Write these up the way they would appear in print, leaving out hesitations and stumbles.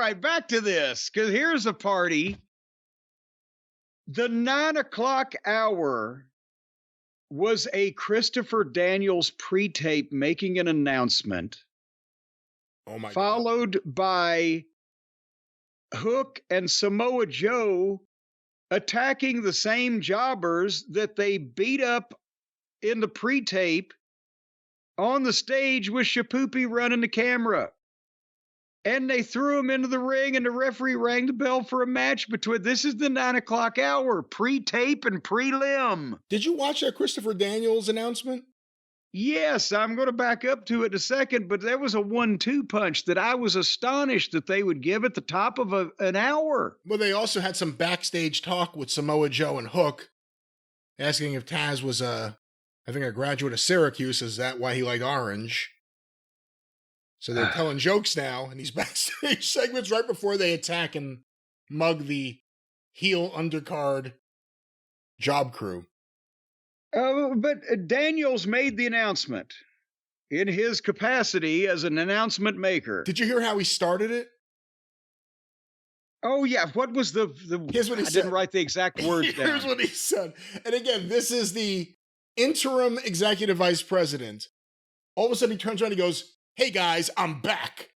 right, back to this, because here's a party. The 9 o'clock hour was a Christopher Daniels pre-tape making an announcement. Oh my God. Followed by Hook and Samoa Joe attacking the same jobbers that they beat up in the pre-tape on the stage with Shapoopy running the camera. And they threw him into the ring, and the referee rang the bell for a match between. This is the 9 o'clock hour, pre-tape and prelim. Did you watch that Christopher Daniels announcement? Yes, I'm going to back up to it in a second, but there was a 1-2 punch that I was astonished that they would give at the top of an hour. Well, they also had some backstage talk with Samoa Joe and Hook, asking if Taz was I think a graduate of Syracuse. Is that why he liked orange? So they're telling jokes now in these backstage segments right before they attack and mug the heel undercard job crew. But Daniels made the announcement in his capacity as an announcement maker. Did you hear how he started it? Oh, yeah. What was the Here's what he I said. didn't write the exact words down. Here's what he said. And again, this is the interim executive vice president. All of a sudden he turns around and he goes, "Hey guys, I'm back."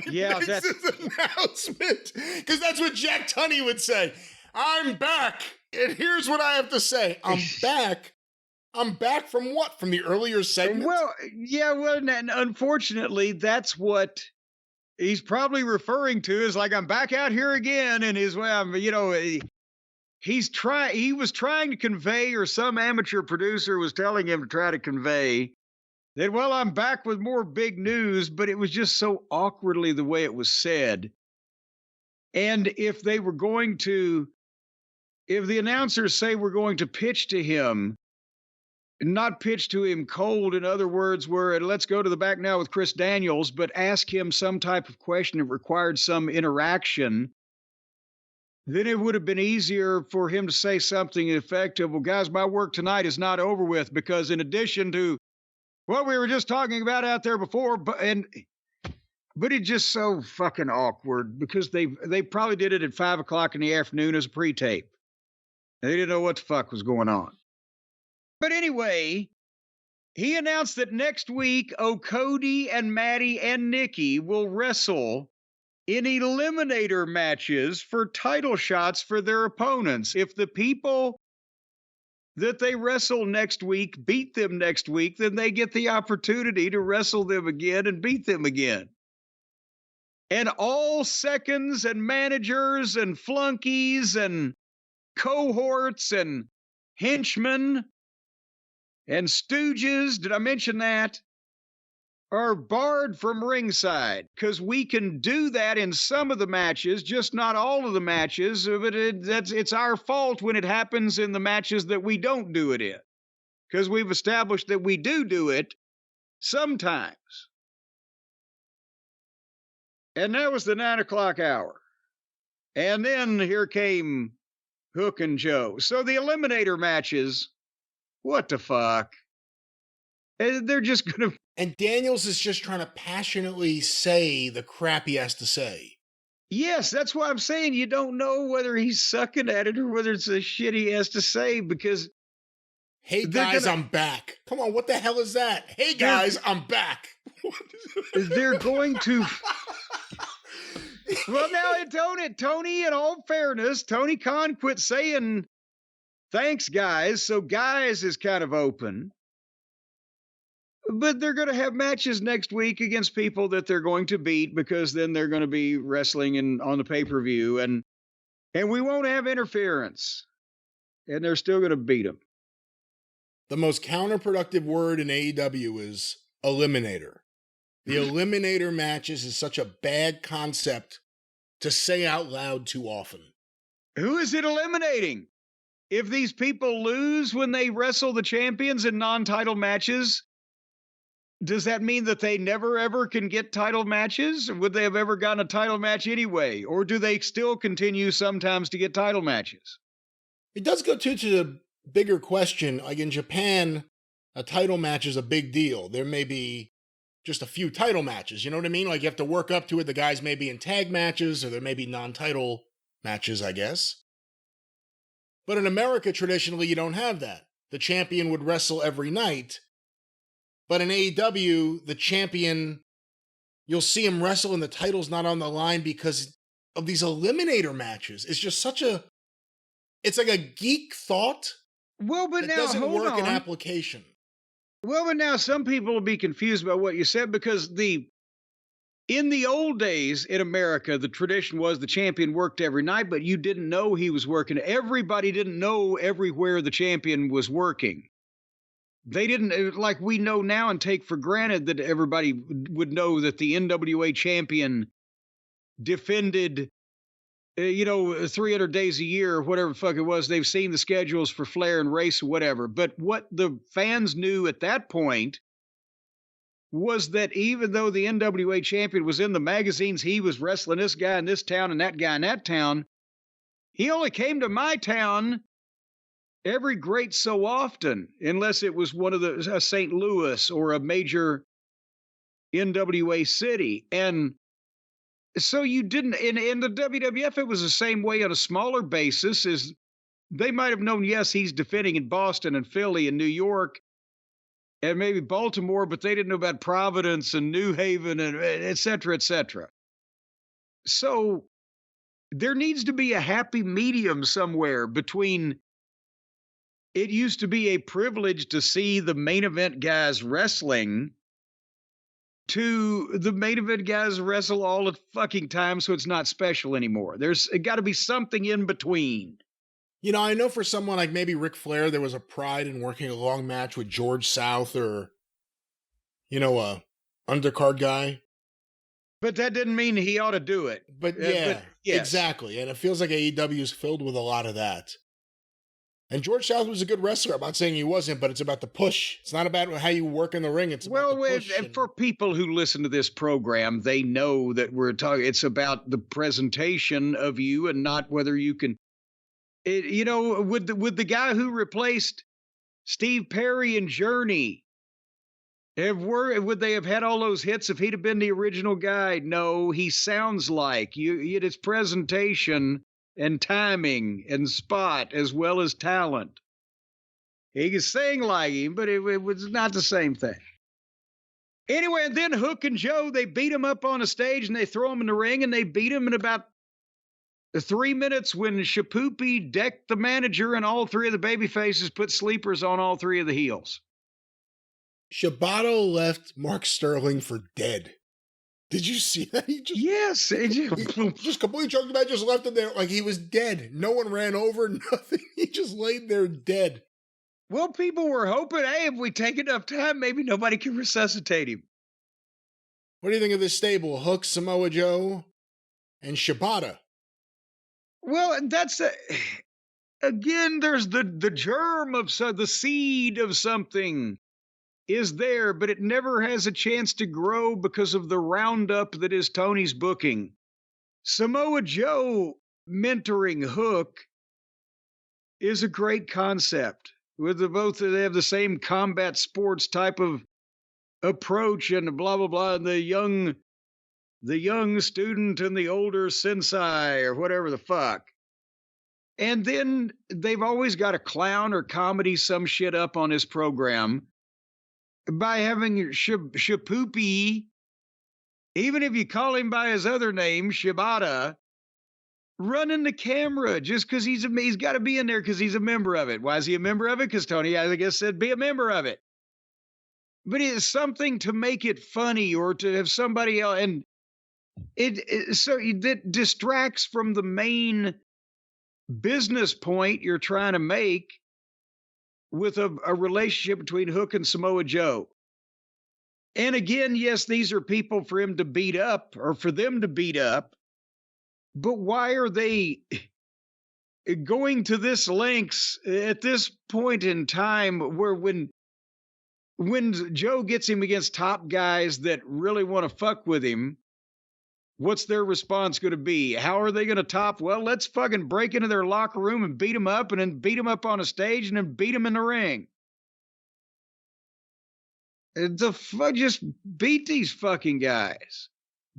Yeah, that's his announcement. Because that's what Jack Tunney would say. "I'm back. And here's what I have to say. I'm back. I'm back from what? From the earlier segment?" Well, yeah, well, and unfortunately, that's what he's probably referring to is like, I'm back out here again. And his way, he was trying to convey, or some amateur producer was telling him to try to convey that, well, I'm back with more big news, but it was just so awkwardly the way it was said. And if the announcers say we're going to pitch to him, not pitch to him cold, in other words, where let's go to the back now with Chris Daniels, but ask him some type of question that required some interaction, then it would have been easier for him to say something effective. Well, guys, my work tonight is not over with, because in addition to what we were just talking about out there before, but it's just so fucking awkward, because they probably did it at 5 o'clock in the afternoon as a pre-tape. They didn't know what the fuck was going on. But anyway, he announced that next week, Cody and Maddie and Nikki will wrestle in Eliminator matches for title shots for their opponents. If the people that they wrestle next week beat them next week, then they get the opportunity to wrestle them again and beat them again. And all seconds and managers and flunkies and cohorts and henchmen and stooges, did I mention that, are barred from ringside, because we can do that in some of the matches, just not all of the matches. But it's our fault when it happens in the matches that we don't do it in, because we've established that we do it sometimes. And that was the 9 o'clock hour. And then here came Hook and Joe. So the Eliminator matches, what the fuck? They're just going to... And Daniels is just trying to passionately say the crap he has to say. Yes, that's why I'm saying you don't know whether he's sucking at it or whether it's the shit he has to say, because... Hey guys, I'm back. Come on, what the hell is that? Hey guys, I'm back. They're going to... Well, now, Tony, in all fairness, Tony Khan quit saying, thanks, guys. So guys is kind of open. But they're going to have matches next week against people that they're going to beat, because then they're going to be wrestling on the pay-per-view. And we won't have interference. And they're still going to beat them. The most counterproductive word in AEW is eliminator. The eliminator matches is such a bad concept to say out loud too often. Who is it eliminating? If these people lose when they wrestle the champions in non-title matches, does that mean that they never ever can get title matches? Would they have ever gotten a title match anyway? Or do they still continue sometimes to get title matches? It does go to the bigger question. Like in Japan, a title match is a big deal. There may be just a few title matches. You know what I mean? Like you have to work up to it. The guys may be in tag matches or there may be non-title matches, I guess. But in America, traditionally, you don't have that. The champion would wrestle every night. But in AEW, the champion, you'll see him wrestle and the title's not on the line because of these Eliminator matches. It's just it's like a geek thought. Well, but that now doesn't hold work on. in application. Well, but now some people will be confused about what you said because in the old days in America, the tradition was the champion worked every night, but you didn't know he was working. Everybody didn't know everywhere the champion was working. They didn't, like we know now and take for granted that everybody would know that the NWA champion defended 300 days a year, or whatever the fuck it was. They've seen the schedules for Flair and Race or whatever. But what the fans knew at that point was that even though the NWA champion was in the magazines, he was wrestling this guy in this town and that guy in that town. He only came to my town every great so often, unless it was one of the St. Louis or a major NWA city. And so you didn't, in the WWF, it was the same way on a smaller basis. Is they might have known, yes, he's defending in Boston and Philly and New York and maybe Baltimore, but they didn't know about Providence and New Haven and et cetera, et cetera. So there needs to be a happy medium somewhere between it used to be a privilege to see the main event guys wrestling to the main event guys wrestle all the fucking time, so it's not special anymore. There's got to be something in between. You know, I know for someone like maybe Ric Flair, there was a pride in working a long match with George South or, a undercard guy. But that didn't mean he ought to do it. But yes. Exactly. And it feels like AEW is filled with a lot of that. And George South was a good wrestler. I'm not saying he wasn't, but it's about the push. It's not about how you work in the ring. It's about the push. And for people who listen to this program, they know that we're talking. It's about the presentation of you and not whether you can. Would the guy who replaced Steve Perry in Journey would they have had all those hits if he'd have been the original guy? No, he sounds like it's presentation and timing and spot as well as talent. He can sing like him, but it was not the same thing. Anyway, and then Hook and Joe, they beat him up on a stage and they throw him in the ring and they beat him in about 3 minutes when Shapoopy decked the manager and all three of the baby faces put sleepers on all three of the heels. Shibata left Mark Sterling for dead. Did you see that? He just completely choked him out, just left him there like he was dead. No one ran over, nothing. He just laid there dead. Well, people were hoping, hey, if we take enough time, maybe nobody can resuscitate him. What do you think of this stable? Hook, Samoa Joe, and Shibata. Well, and that's again, there's the germ of the seed of something is there, but it never has a chance to grow because of the roundup that is Tony's booking. Samoa Joe mentoring Hook is a great concept. With they have the same combat sports type of approach and blah blah blah. And the young student and the older sensei or whatever the fuck. And then they've always got a clown or comedy some shit up on his program by having Shapoopy, even if you call him by his other name, Shibata, running the camera just because he's got to be in there because he's a member of it. Why is he a member of it? Because Tony, I guess, said be a member of it. But it's something to make it funny or to have somebody else. And that distracts from the main business point you're trying to make with a relationship between Hook and Samoa Joe. And again, yes, these are people for him to beat up or for them to beat up. But why are they going to this lengths at this point in time where when Joe gets him against top guys that really want to fuck with him, what's their response going to be? How are they going to top? Well, let's fucking break into their locker room and beat them up and then beat them up on a stage and then beat them in the ring. Just beat these fucking guys.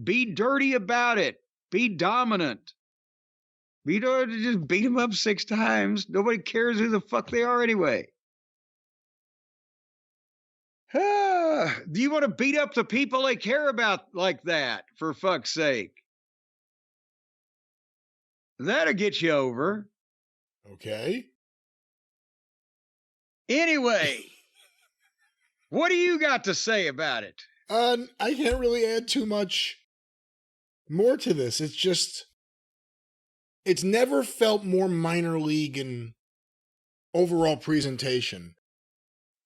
Be dirty about it. Be dominant. Just beat them up 6 times. Nobody cares who the fuck they are anyway. Do you want to beat up the people they care about like that, for fuck's sake? That'll get you over. Okay. Anyway, what do you got to say about it? I can't really add too much more to this. It's just, it's never felt more minor league in overall presentation.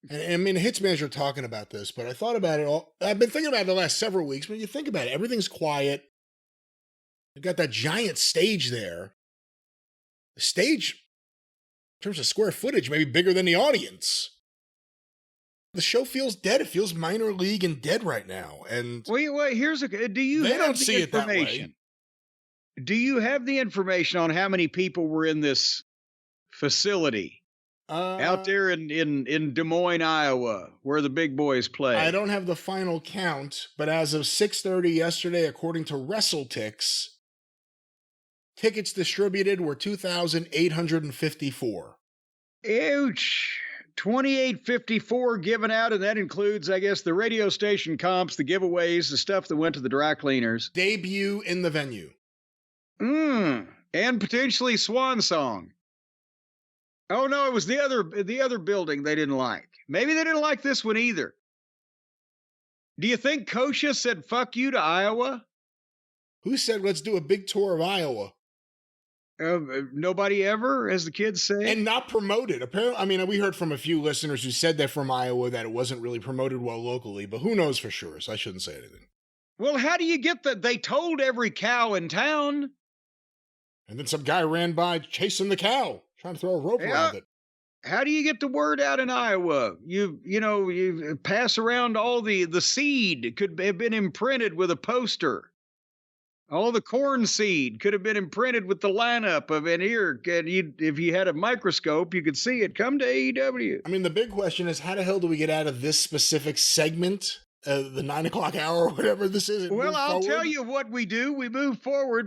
And I mean, Hitsmans are talking about this, but I thought about it all. I've been thinking about it the last several weeks. When you think about it, everything's quiet. You've got that giant stage there. The stage, in terms of square footage, maybe bigger than the audience. The show feels dead. It feels minor league and dead right now. And wait. Here's do you they have don't the see it that way. information? Do you have the information on how many people were in this facility out there in Des Moines, Iowa, where the big boys play? I don't have the final count, but as of 6:30 yesterday, according to WrestleTix, tickets distributed were 2,854. Ouch. 2,854 given out, and that includes, I guess, the radio station comps, the giveaways, the stuff that went to the dry cleaners. Debut in the venue. And potentially Swan Song. Oh no, it was the other building they didn't like. Maybe they didn't like this one either. Do you think Kosha said fuck you to Iowa? Who said let's do a big tour of Iowa? Nobody ever, as the kids say. And not promoted. Apparently, I mean, we heard from a few listeners who said they're from Iowa that it wasn't really promoted well locally, but who knows for sure, so I shouldn't say anything. Well, how do you get that? They told every cow in town. And then some guy ran by chasing the cow, trying to throw a rope around it. How do you get the word out in Iowa? You pass around all the seed could have been imprinted with a poster. All the corn seed could have been imprinted with the lineup of an ear. If you had a microscope, you could see it. Come to AEW. I mean, the big question is, how the hell do we get out of this specific segment, the 9 o'clock hour or whatever this is? Well, I'll tell you what we do. We move forward.